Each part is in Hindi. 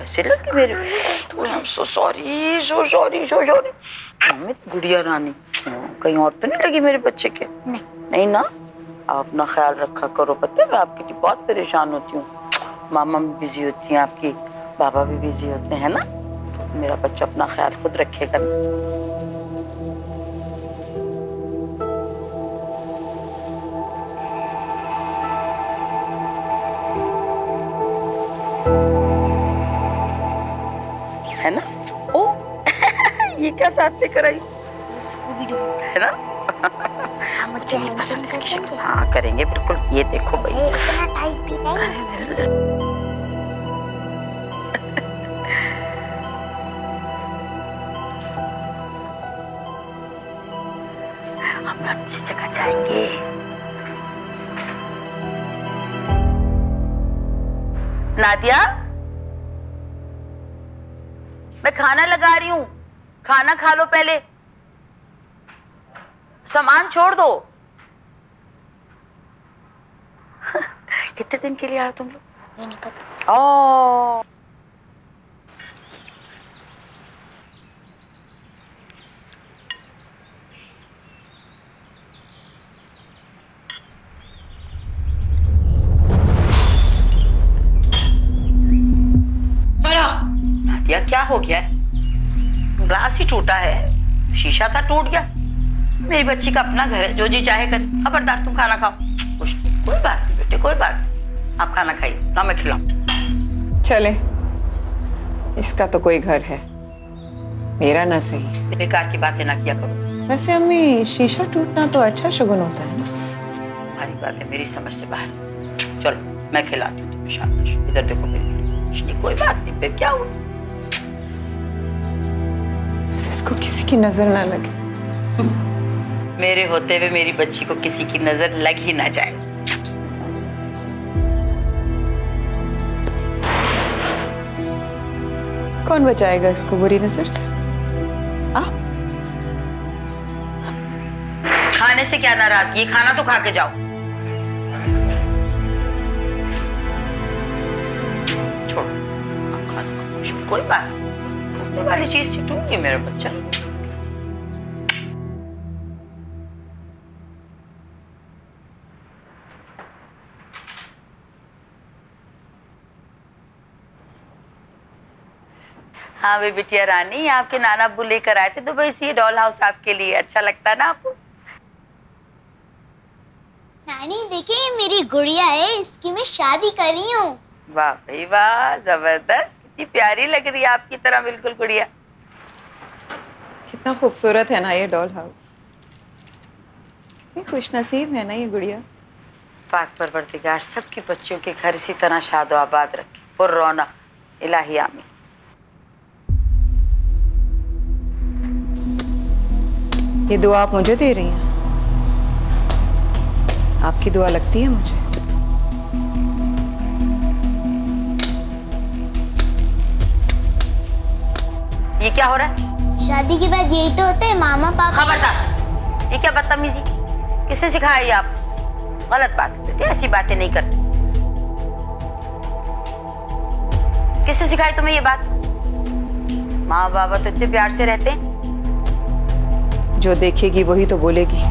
कैसे लगी मेरे? I am so sorry, so sorry, so sorry. मेरी गुड़िया रानी, कहीं और तो नहीं लगी मेरे बच्चे के? नहीं नहीं ना। आप अपना ख्याल रखा करो, पता है मैं आपके लिए बहुत परेशान होती हूँ। मामा भी बिजी होती हैं आपकी, बाबा भी बिजी होते हैं ना, तो मेरा बच्चा अपना ख्याल खुद रखेगा। है ना? ओ ये क्या साथ लेकर आई है ना? मुझे नहीं पसंद इसकी शक्ल। हाँ करेंगे बिल्कुल। ये देखो भाई, इतना टाइट भी नहीं। हम अच्छी जगह जाएंगे। नादिया, मैं खाना लगा रही हूँ, खाना खा लो पहले, सामान छोड़ दो। कितने दिन के लिए आए तुम लोग? ये नहीं पता। ओह नादिया, क्या हो गया है? ग्लास ही टूटा है, शीशा था टूट गया। मेरी बच्ची का अपना घर है, जो जी चाहे करे। खबरदार तुम खाना खाओ। कुछ कोई बात नहीं बेटे, कोई बात नहीं। आप खाना खाइए ना, मैं खिलाऊं। चले, इसका तो कोई घर है, मेरा ना सही। बेकार की बातें ना किया करो। वैसे अम्मी, शीशा टूटना तो अच्छा शुगुन होता है ना? हमारी बात है मेरी समझ से बाहर। चलो मैं खिलाती हूँ तुम्हें, शाबाश। इधर देखो मेरी, कुछ नहीं, कोई बात नहीं। फिर क्या हुआ? बस इसको किसी की नजर ना लगे। मेरे होते हुए मेरी बच्ची को किसी की नजर लग ही ना जाए। कौन बचाएगा इसको बुरी नजर से? खाने से क्या नाराजगी? खाना तो खा के जाओ। छोड़ो, आप खाना खाओ, कोई बात नहीं। वाली चीज से टूट गई मेरा बच्चा। हाँ भाई बिटिया रानी, आपके नाना अब्बू लेकर आए थे दुबई से ये डॉल हाउस आपके लिए। अच्छा लगता है ना आपको? नानी देखिए, मेरी गुड़िया है, इसकी मैं शादी कर रही हूँ। वाह भाई वाह, जबरदस्त। कितनी प्यारी लग रही है आपकी तरह बिल्कुल गुड़िया। कितना खूबसूरत है ना ये डॉल हाउस। कितनी खुशनसीब है ना ये गुड़िया। पाक परवरदिगार सबकी बच्चियों के घर इसी तरह शादो आबाद रखे, पुर रौनक, इलाही आमीन। ये दुआ आप मुझे दे रही हैं? आपकी दुआ लगती है मुझे। ये क्या हो रहा है? शादी के बाद यही तो होता है मामा पापा। खबरदार, ये क्या बदतमीजी? किसने सिखाया ये आपको? गलत बात है बेटे, ऐसी बातें नहीं करते। किसने सिखाई तुम्हें ये बात? माँ बाबा तो इतने प्यार से रहते हैं। जो देखेगी वही तो बोलेगी।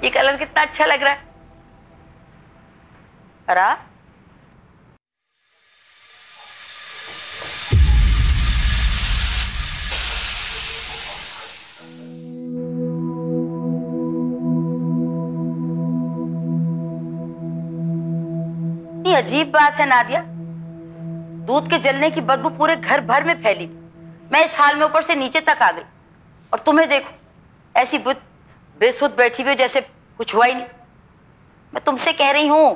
ये कलर कितना अच्छा लग रहा है। अरा ये अजीब बात है नादिया, दूध के जलने की बदबू पूरे घर भर में फैली। मैं इस हाल में ऊपर से नीचे तक आ गई, और तुम्हें देखो ऐसी बेसुध बैठी हुई जैसे कुछ हुआ ही नहीं। मैं तुमसे कह रही हूं।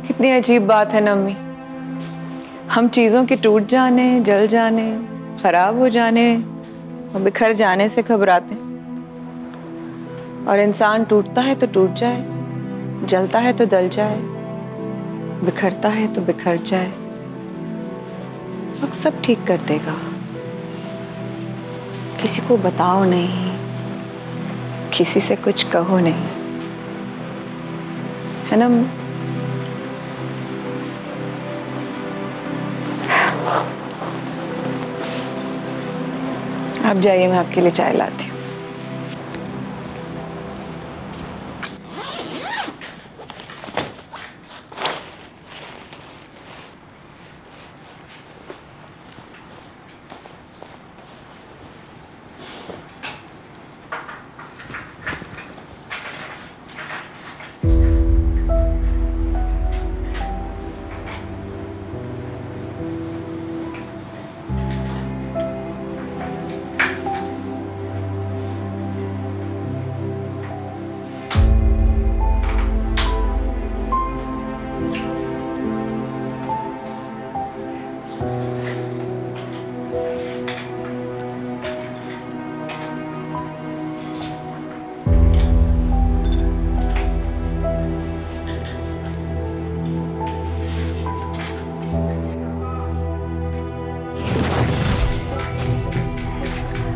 कितनी अजीब बात है ना अम्मी, हम चीजों के टूट जाने, जल जाने, खराब हो जाने और बिखर जाने से घबराते हैं। और इंसान टूटता है तो टूट जाए, जलता है तो जल जाए, बिखरता है तो बिखर जाए, वक्त सब ठीक कर देगा। किसी को बताओ नहीं, किसी से कुछ कहो नहीं, है ना? आप जाइए, मैं आपके लिए चाय लाती हूँ।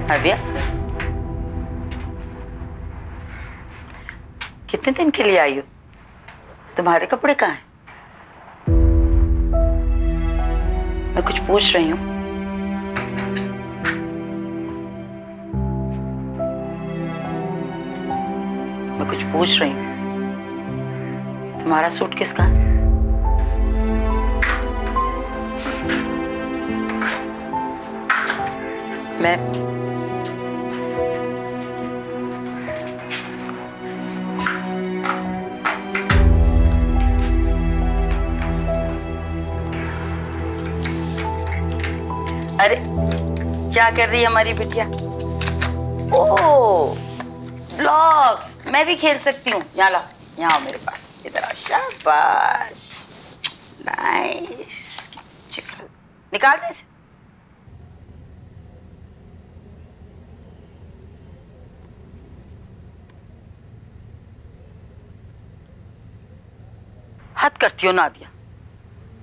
नादिया, कितने दिन के लिए आई हो? तुम्हारे कपड़े कहाँ हैं? मैं कुछ पूछ रही हूँ। मैं कुछ पूछ रही हूँ। तुम्हारा सूटकेस कहाँ है? मैं अरे क्या कर रही है हमारी बिटिया? ओह ब्लॉक्स, मैं भी खेल सकती हूँ। यहाँ ला, यहाँ आओ मेरे पास, इधर आओ। शाबाश, नाइस। निकाल दे इसे। हद करती हो नादिया,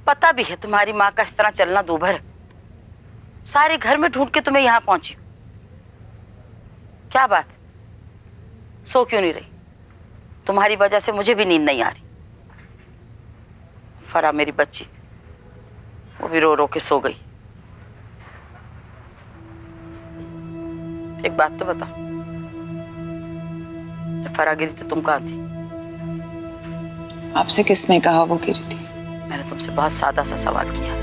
पता भी है तुम्हारी माँ का इस तरह चलना दूभर है। सारे घर में ढूंढ के तुम्हें यहां पहुंची। क्या बात, सो क्यों नहीं रही? तुम्हारी वजह से मुझे भी नींद नहीं आ रही। फरा मेरी बच्ची, वो भी रो रो के सो गई। एक बात तो बता, जब फरा गिरी तो तुम कहां थी? आपसे किसने कहा वो गिरी थी? मैंने तुमसे बहुत सादा सा सवाल किया।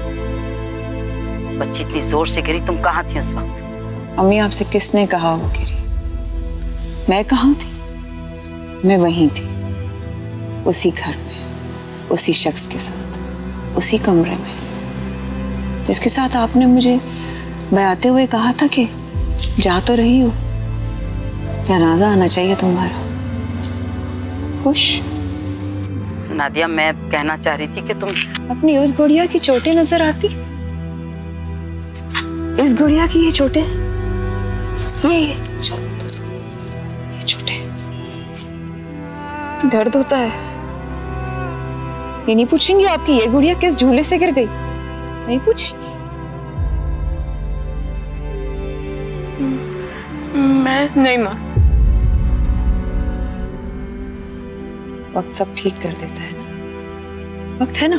बच्ची इतनी जोर से गिरी, तुम कहाँ थी उस वक्त? अम्मी, आपसे किसने कहा वो गिरी? मैं कहाँ थी? मैं वहीं थी, उसी घर में, उसी शख्स के साथ, उसी कमरे में, जिसके साथ आपने मुझे बयाते हुए कहा था कि जा तो रही हो, जनाजा आना चाहिए तुम्हारा। खुश? नादिया, मैं कहना चाह रही थी कि तुम अपनी उस गुड़िया की चोटें नजर आती? इस गुड़िया की ये चोटें, ये चोटें, दर्द होता है। ये नहीं पूछेंगी आपकी ये गुड़िया किस झूले से गिर गई? नहीं पूछेंगी? मैं नहीं माँ, वक्त सब ठीक कर देता है ना। वक्त है ना,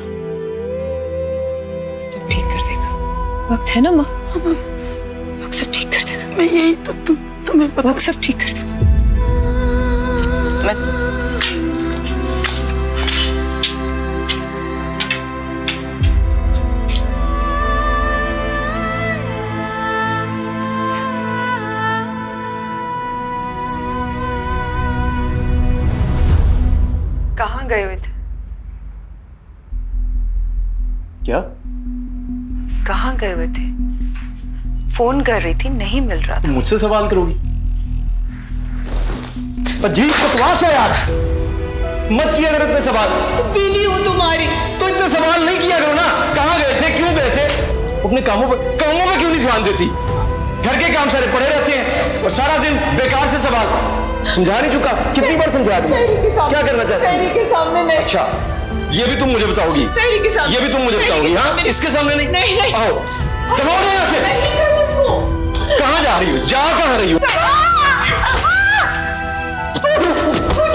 सब ठीक कर देगा। वक्त है ना माँ, वक्त सब ठीक कर देगा। मैं यही तो तुम्हें पता। वक्त सब ठीक कर देगा। मैं कहाँ गए हुए थे? क्या? कहाँ गए हुए थे? फोन कर रही थी, नहीं मिल रहा था। मुझसे सवाल करोगी? अजीब बकवास है यार, मत किया करो इतने सवाल। बीवी हूँ तुम्हारी, तो इतने सवाल नहीं किया करो ना। कहाँ गए थे, क्यों गए थे? अपने कामों पे क्यों नहीं ध्यान देती? घर के काम सारे पड़े रहते हैं और सारा दिन बेकार से सवाल। समझा नहीं चुका? कितनी बार समझा दूं? क्या करना चाहते? के सामने नहीं। अच्छा, ये भी तुम मुझे बताओगी? ये भी तुम मुझे बताओगी? हाँ, इसके सामने नहीं। नहीं। आओ, कहाँ हो यहाँ से? कहाँ जा रही हो? जा कहाँ रही हो?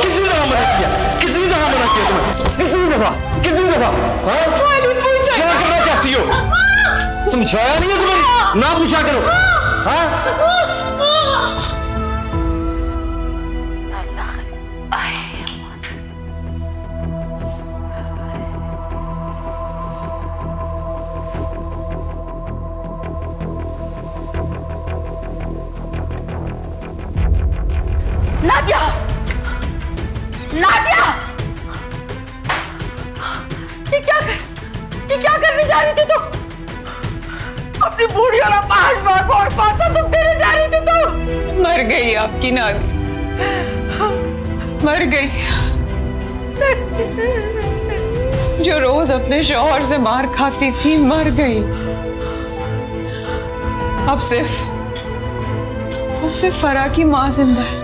किसी दफा मना किया? किसी दफा मना किया तुम्हें? किसी दफा? हाँ? क्या करना चाहती हो? समझाया नहीं है तुम्हें? ना पूछा करो। हाँ? नादिया! नादिया! ये क्या करने जा रही थी तुम? अपनी बूढ़ी वाला पांच बार और कौन सा तुम देने जा रही थी तुम? मर गई आपकी नादी, मर गई। जो रोज अपने शौहर से मार खाती थी, मर गई। अब सिर्फ फरा की माँ जिंदा है।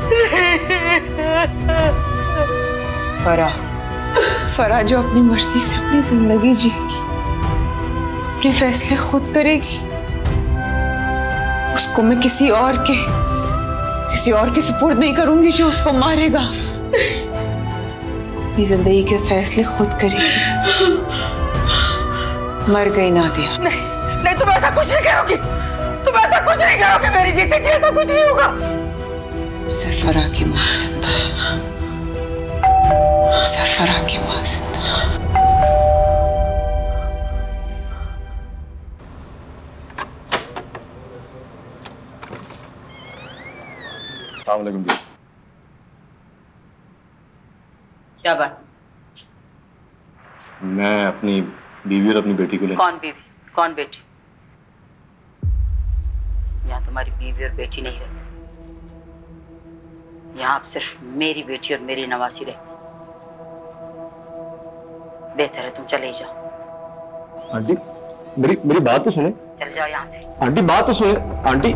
फरा जो अपनी मर्जी से अपनी जिंदगी जिएगी, अपने फैसले खुद करेगी। उसको मैं किसी और के सुपुर्द नहीं करूंगी जो उसको मारेगा। अपनी जिंदगी के फैसले खुद करेगी। मर गई नादिया। नहीं, तुम ऐसा कुछ नहीं करोगी। तुम ऐसा कुछ नहीं करोगे। मेरी जीते जी ऐसा कुछ नहीं होगा। सिर्फ फरा की माँ जिंदा है। सिर्फ फरा की माँ जिंदा है। अस्सलाम वालेकुम। क्या बात? मैं अपनी बीवी और अपनी बेटी को ले। कौन बीवी, कौन बेटी? यहाँ तुम्हारी बीवी और बेटी नहीं रहती। यहाँ सिर्फ मेरी बेटी और मेरी नवासी रहती। बेहतर है तुम चले जाओ। आंटी, मेरी बात तो सुने। चले जाओ यहाँ से। आंटी बात तो सुने। आंटी,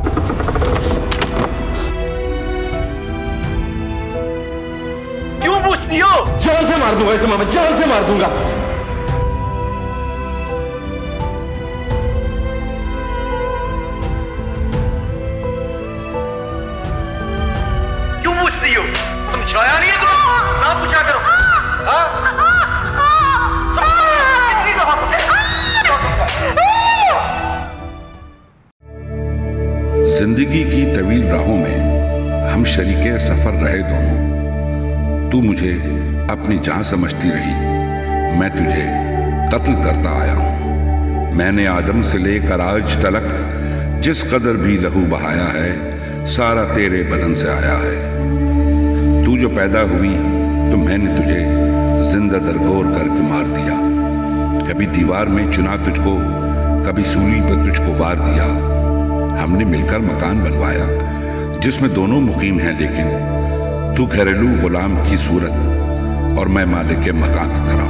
क्यों पूछती हो? जान से मार दूंगा तुम्हें, मैं जान से मार दूंगा। क्यों पूछती हो? समझाया नहीं है तुम्हें? ना पूछा करो। हाँ? जिंदगी की तवील राहों में हम शरीके सफर रहे दोनों। तू मुझे अपनी जान समझती रही, मैं तुझे कत्ल करता आया हूं। मैंने आदम से लेकर आज तलक जिस कदर भी लहू बहाया है, सारा तेरे बदन से आया है। तू जो पैदा हुई तो मैंने तुझे जिंदा दरगोर करके मार दिया। कभी दीवार में चुना तुझको, कभी सूली पर तुझको वार दिया। हमने मिलकर मकान बनवाया जिसमें दोनों मुकीम हैं, लेकिन तू घरेलू गुलाम की सूरत और मैं मालिक के मकान की तरह।